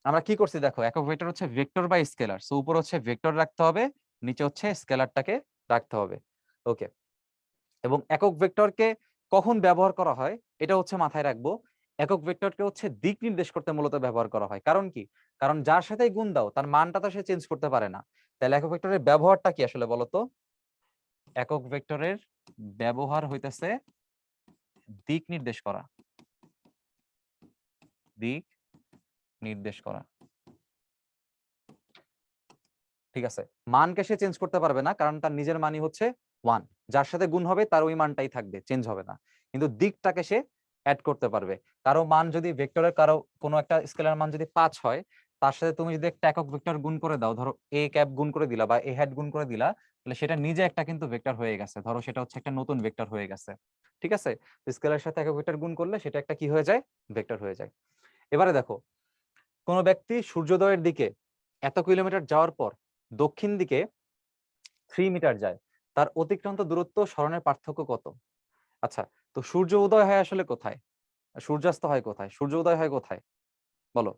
আমরা কি করছি? দেখো, একক ভেক্টর হচ্ছে ভেক্টর বাই স্কেলার। সো উপর হচ্ছে ভেক্টর রাখতে হবে, নিচে হচ্ছে স্কেলারটাকে রাখতে হবে। ওকে, এবং একক ভেক্টরকে কখন ব্যবহার করা হয় এটা হচ্ছে মাথায় রাখবো। একক ভেক্টরকে হচ্ছে দিক নির্দেশ করতে মূলত ব্যবহার করা হয়। কারণ কি? কারণ যার সাথেই গুণ দাও তার মানটা তো সে চেঞ্জ করতে পারে না। তাহলে একক ভেক্টরের ব্যবহারটা কি আসলে বলতো? একক ভেক্টরের ব্যবহার হইতেছে দিক নির্দেশ করা, দিক নির্দেশ করা। ঠিক আছে, মানকে সে চেঞ্জ করতে পারবে না, কারণ তার নিজের মানই হচ্ছে 1। যার সাথে গুণ হবে তার ওই মানটাই থাকবে, চেঞ্জ হবে না। কিন্তু দিকটাকে সে অ্যাড করতে পারবে। কারো মান যদি ভেক্টরের কারো কোনো একটা স্কেলার মান যদি 5 হয়, তার সাথে তুমি যদি একটা একক ভেক্টর গুণ করে দাও, ধরো এ ক্যাপ গুণ করে দিলা বা এ হ্যাট গুণ করে দিলা, তাহলে সেটা নিজে একটা কিন্তু ভেক্টর হয়ে গেছে। ধরো সেটা হচ্ছে একটা নতুন ভেক্টর হয়ে গেছে। ঠিক আছে, স্কেলারের সাথে একক ভেক্টর গুণ করলে সেটা একটা কি হয়ে যায়? ভেক্টর হয়ে যায়। এবারে দেখো, কোন ব্যক্তি সূর্যোদয়ের দিকে এত কিলোমিটার যাওয়ার পর দক্ষিণ দিকে 3 মিটার যায়, তার অতিক্রান্ত দূরত্ব সরণের পার্থক্য কত? আচ্ছা, তো সূর্য উদয় হয় আসলে কোথায়? সূর্যাস্ত হয় কোথায়? সূর্য উদয় হয় কোথায় বলো?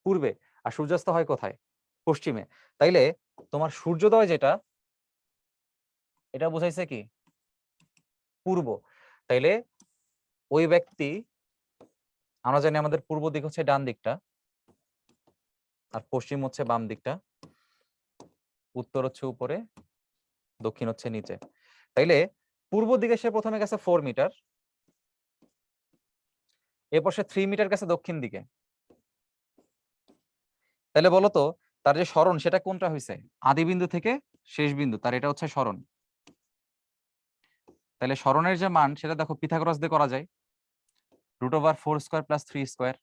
পূর্বে। আর সূর্যাস্ত হয় কোথায়? পশ্চিমে। তাইলে তোমার সূর্যোদয় যেটা, এটা বোঝাইছে কি? পূর্ব। তাইলে ওই ব্যক্তি, আমরা জানি আমাদের পূর্ব দিক হচ্ছে ডান দিকটা, আর পশ্চিম হচ্ছে বাম দিকটা, উত্তর হচ্ছে উপরে, দক্ষিণ হচ্ছে নিচে। তাইলে পূর্ব দিকে সে প্রথমে গেছে 4 মিটার, এরপর সে 3 মিটার গেছে দক্ষিণ দিকে। তাহলে বলতো তার যে সরণ সেটা কোনটা হয়েছে? আদি বিন্দু থেকে শেষ বিন্দু, তার এটা হচ্ছে সরণ। তাহলে সরণের যে মান সেটা দেখো পিথাগোরাস দিয়ে করা যায়, √4 স্কয়ার প্লাস 3 স্কয়ার।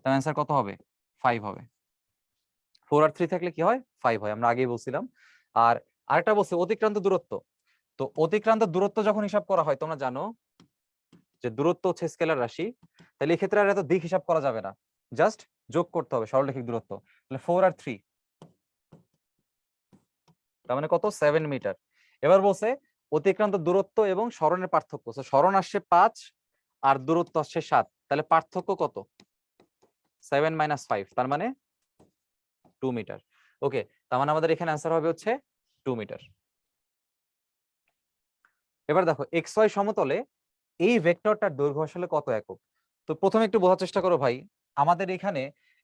তার অ্যান্সার কত হবে? 5 হবে। 4 আর 3 থাকলে কি হয়? 5 হয়, আমরা আগেই বলছিলাম। আর আরেকটা বলছে অতিক্রান্ত দূরত্ব। তো অতিক্রান্ত দূরত্ব যখন হিসাব করা হয়, তোমরা জানো যে দূরত্ব হচ্ছে স্কেলার রাশি। তাহলে এই ক্ষেত্রে আর এত দিক হিসাব করা যাবে না। জাস্ট যোগ করতে হবে সরলরেখিক দূরত্ব। তাহলে 4 আর 3, তার মানে কত? 7 মিটার। এবার বলছে অতিক্রান্ত দূরত্ব এবং সরণের পার্থক্য। সরণ আসছে 5 আর দূরত্ব আসছে 7, তাহলে পার্থক্য কত? 7 - 5, তার মানে 2 মিটার। ওকে, তার মানে আমাদের এখানে অ্যান্সার হবে হচ্ছে 2 মিটার। এবার দেখো XY সমতলে এই ভেক্টরটার দৈর্ঘ্য আসলে কত একক? তো প্রথমে একটু বোঝার চেষ্টা করো ভাই, আমাদের এখানে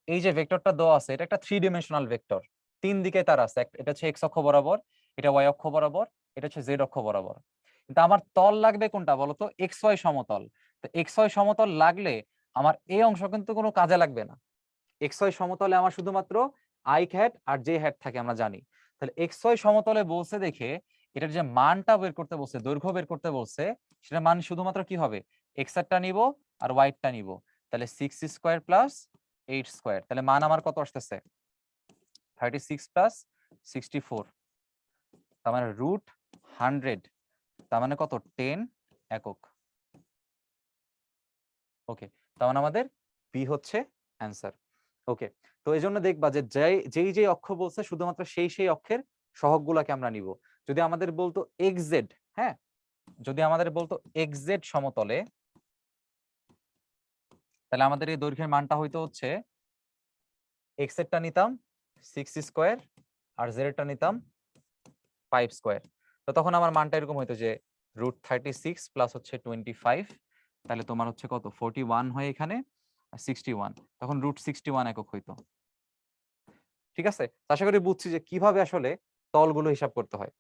এই যে ভেক্টরটা দেওয়া আছে এটা একটা 3 ডাইমেনশনাল ভেক্টর, 3 দিকে তার আছে। এটা হচ্ছে X অক্ষ বরাবর, এটা Y অক্ষ বরাবর, এটা হচ্ছে Z অক্ষ বরাবর। কিন্তু আমার তল লাগবে কোনটা বলতো? XY সমতল। তো XY সমতল লাগলে আমার এই অংশ কিন্তু কোনো কাজে লাগবে না। XY সমতলে আমার শুধুমাত্র I হ্যাট আর J হ্যাট থাকে, আমরা জানি। তাহলে XY সমতলে বলছে দেখে এটার যে মানটা বের করতে বলছে, দৈর্ঘ্য বের করতে বলছে, সেটা মান শুধুমাত্র কি হবে? X এরটা নিব আর Y এরটা নিব। তাহলে 6 স্কয়ার প্লাস 8 স্কয়ার, তাহলে মান আমার কত আসতেছে? 36 প্লাস 64, তার মানে √100, তার মানে কত? 10 একক। ওকে, তার মানে আমাদের বি হচ্ছে অ্যান্সার। ওকে, তো এই জন্য দেখবা যে যেই অক্ষ বলছে শুধুমাত্র সেই অক্ষের সহগগুলোকে আমরা নিব। যদি আমাদের বলতো XZ, হ্যাঁ, যদি আমাদের বলতো XZ সমতলে, তাহলে আমাদের এই দৈর্ঘ্যের মানটা হইতো হচ্ছে X এরটা নিতাম 6 স্কয়ার আর Z এরটা নিতাম 5 স্কয়ার। তো তখন আমার মানটা এরকম হইতো যে √36 প্লাস হচ্ছে 25, তাহলে তোমার হচ্ছে কত? 41 হয় এখানে, আর 61, তখন √61 একক হইতো। ঠিক আছে, আশা করি বুঝছি যে কিভাবে আসলে তলগুলো হিসাব করতে হয়।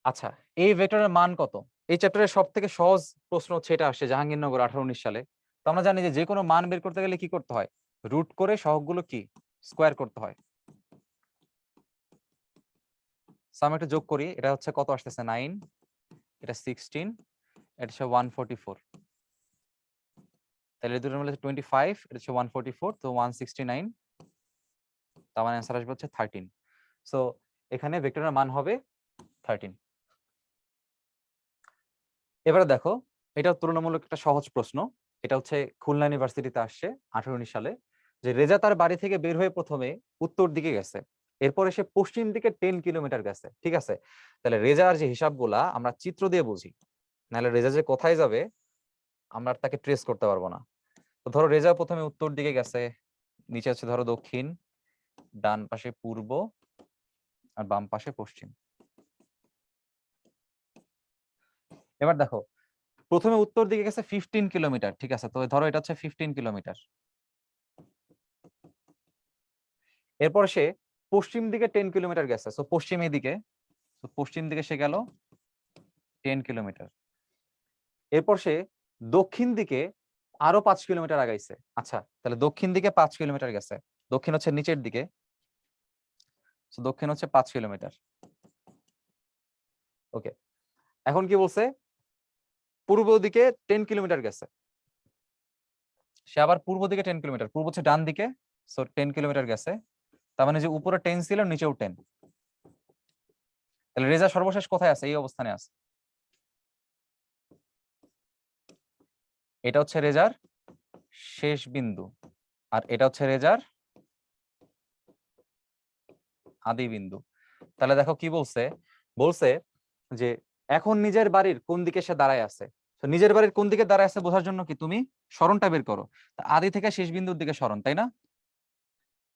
আচ্ছা, এই ভেক্টরের মান কত? এই চ্যাপ্টারের সবথেকে সহজ প্রশ্ন হচ্ছে এটা আসছে জাহাঙ্গীরনগর 18-19 সালে। তো আমরা জানি যে কোনো মান বের করতে গেলে কি করতে হয়? রুট করে সহগগুলো কি স্কয়ার করতে হয়। সো আমি একটু যোগ করি, এটা হচ্ছে কত আসতেছে? 9, এটা 16, এটা হচ্ছে 144, তাহলে এই দুটোর মধ্যে 25, এটা হচ্ছে 144, তো 169, তার মানে অ্যান্সার আসবে হচ্ছে 13। সো এখানে ভেক্টরের মান হবে 13। এবারে দেখো, এটা তুলনামূলক একটা সহজ প্রশ্ন। এটা হচ্ছে খুলনা ইউনিভার্সিটিতে আসছে 18-19 সালে, যে রেজা তার বাড়ি থেকে বের হয়ে প্রথমে উত্তর দিকে গেছে, এরপরে সে পশ্চিম দিকে 10 কিলোমিটার গেছে। ঠিক আছে, তাহলে রেজার যে হিসাবগুলা আমরা চিত্র দিয়ে বুঝি, নাহলে রেজা যে কোথায় যাবে আমরা তাকে ট্রেস করতে পারবো না। তো ধরো রেজা প্রথমে উত্তর দিকে গেছে, নিচে আছে ধরো দক্ষিণ, ডান পাশে পূর্ব, আর বাম পাশে পশ্চিম। এবার দেখো, প্রথমে উত্তর দিকে গেছে 15 কিলোমিটার, ঠিক আছে, তো ধরো এটা হচ্ছে 15 কিলোমিটার। এরপর সে পশ্চিম দিকে 10 কিলোমিটার গেছে, সো পশ্চিম দিকে, তো পশ্চিম দিকে সে গেল 10 কিলোমিটার। এরপর সে দক্ষিণ দিকে আরো 5 কিলোমিটার আগাইছে। আচ্ছা, তাহলে দক্ষিণ দিকে 5 কিলোমিটার গেছে, দক্ষিণ হচ্ছে নিচের দিকে, সো দক্ষিণ হচ্ছে 5 কিলোমিটার। ওকে, এখন কি বলছে? পূর্ব দিকে 10 কিলোমিটার গেছে, সে আবার পূর্ব দিকে 10 কিলোমিটার, পূর্ব হচ্ছে ডান দিকে, সো 10 কিলোমিটার গেছে, তার মানে যে উপরে 10 ছিল নিচেও 10। তাহলে রেজা সর্বশেষ কোথায় আছে? এই অবস্থানে আছে। এটা হচ্ছে রেজার শেষ বিন্দু, আর এটা হচ্ছে রেজার আদি বিন্দু। তাহলে দেখো কি বলছে, বলছে যে এখন নিজের বাড়ির কোন দিকে সে দাঁড়ায় আছে। তো নিজের বাড়ির কোন দিকে দাঁড়ায় আছে বোঝার জন্য কি তুমি সরণটা বের করো, তা আদি থেকে শেষ বিন্দুর দিকে সরণ, তাই না?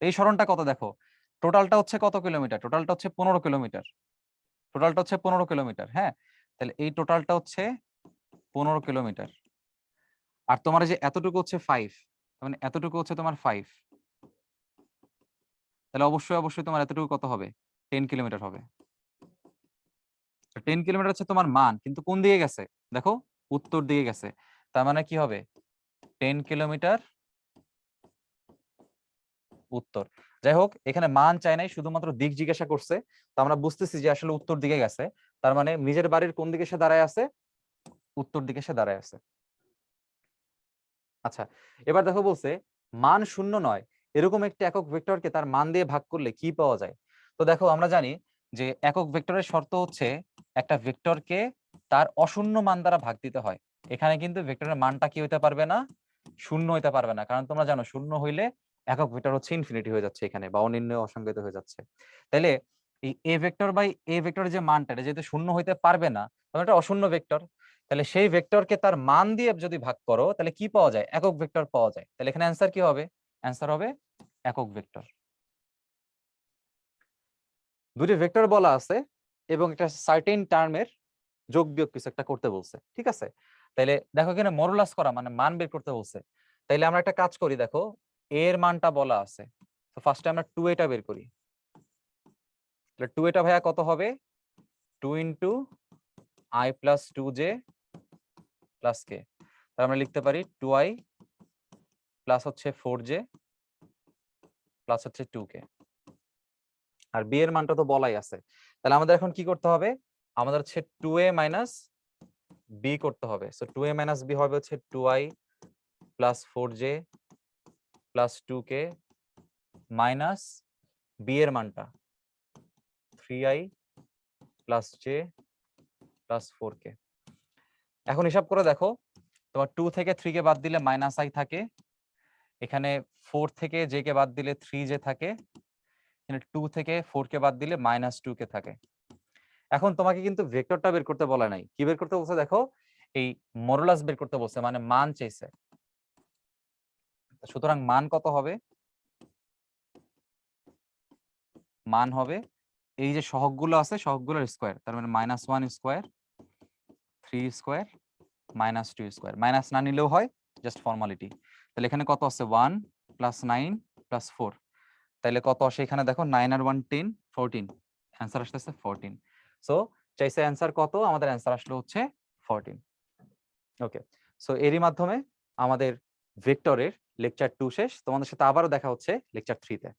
এই সরণটা কত দেখো, টোটালটা হচ্ছে কত কিলোমিটার? টোটালটা হচ্ছে 15 কিলোমিটার, টোটালটা হচ্ছে 15 কিলোমিটার। হ্যাঁ, তাহলে এই টোটালটা হচ্ছে 15 কিলোমিটার, আর তোমার যে এতটুকু হচ্ছে 5, মানে এতটুকু হচ্ছে তোমার 5, তাহলে অবশ্যই অবশ্যই তোমার এতটুকু কত হবে? 10 কিলোমিটার হবে। 10 কিলোমিটার হচ্ছে তোমার মান, কিন্তু কোন দিকে গেছে দেখো? উত্তর দিকে গেছে, তার মানে কি হবে? 10 কিলোমিটার উত্তর। যাই হোক, এখানে মান চাই নাই, শুধুমাত্র দিক জিজ্ঞাসা করছে, তো আমরা বুঝতেছি যে আসলে উত্তর দিকে গেছে, তার মানে নিজের বাড়ির কোন দিকে সে দাঁড়ায় আছে? উত্তর দিকে সে দাঁড়ায় আছে। আচ্ছা, এবার দেখো বলছে মান শূন্য নয় এরকম একটি একক ভেক্টরকে তার মান দিয়ে ভাগ করলে কি পাওয়া যায়। তো দেখো আমরা জানি যে একক ভেক্টরের শর্ত হচ্ছে একটা ভেক্টরকে তার অশূন্য মান দ্বারা ভাগ দিতে হয়। এখানে কিন্তু ভেক্টরের মানটা কি হতে পারবে না? শূন্য হইতে পারবে না, কারণ তোমরা জানো শূন্য হইলে একক ভেক্টর হচ্ছে ইনফিনিটি হয়ে যাচ্ছে এখানে, বা অনির্ণয় অসংজ্ঞায়িত হয়ে যাচ্ছে। তাইলে এই এ ভেক্টর বাই এ ভেক্টরের যে মানটা, এটা যেহেতু শূন্য হইতে পারবে না, তবে এটা অশূন্য ভেক্টর, তাহলে সেই ভেক্টরকে তার মান দিয়ে যদি ভাগ করো তাহলে কি পাওয়া যায়? একক ভেক্টর পাওয়া যায়। তাহলে এখানে অ্যান্সার কি হবে? অ্যান্সার হবে একক ভেক্টর। দুটি ভেক্টর বলা আছে এবং একটা সার্টেন টার্মের যোগ বিয়োগ কিছু একটা করতে বলছে, ঠিক আছে? তাইলে দেখো এখানে মডুলাস করা মানে মান বের করতে বলছে। তাইলে আমরা একটা কাজ করি, দেখো এর মানটা বলা আছে, তো ফার্স্টে আমরা 2a টা বের করি। তাহলে 2a টা ভাইয়া কত হবে? 2 into i plus 2j plus k। তাহলে আমরা লিখতে পারি 2i প্লাস হচ্ছে 4j প্লাস হচ্ছে 2k। আর b এর মানটা তো বলাই আছে, তাহলে আমাদের এখন কি করতে হবে? আমাদের হচ্ছে 2a মাইনাস b করতে হবে। সো 2a মাইনাস b হবে হচ্ছে 2i plus 4j plus 2k minus b এর মানটা 3i plus j plus 4k। এখন হিসাব করে দেখো, তোমার 2 থেকে 3 কে বাদ দিলে মাইনাস i থাকে, এখানে 4 থেকে j কে বাদ দিলে 3j থাকে, এখানে 2 থেকে 4 কে বাদ দিলে মাইনাস 2k থাকে। এখন তোমাকে কিন্তু ভেক্টরটা বের করতে বলা নাই, কি বের করতে বলছে দেখো, এই মডুলাস বের করতে বলছে, মানে মান চাইছে। সুতরাং মান কত হবে? মান হবে এই যে সহগগুলো আছে সহগগুলোর স্কয়ার, তার মানে -1 স্কয়ার, 3 স্কয়ার, -2 স্কয়ার। মাইনাস না নিলেও হয়, জাস্ট ফর্মালিটি। তাহলে এখানে কত আছে? 1 প্লাস 9 প্লাস 4। তাহলে কত আসে এখানে দেখো, 9 আর 1 10, 14। অ্যান্সার আসতেছে 14। সো চাইছে অ্যান্সার কত? আমাদের অ্যান্সার আসলে হচ্ছে 14। ওকে, সো এরই মাধ্যমে আমাদের ভেক্টরের লেকচার 2 শেষ। তোমাদের সাথে আবারও দেখা হচ্ছে লেকচার 3 তে।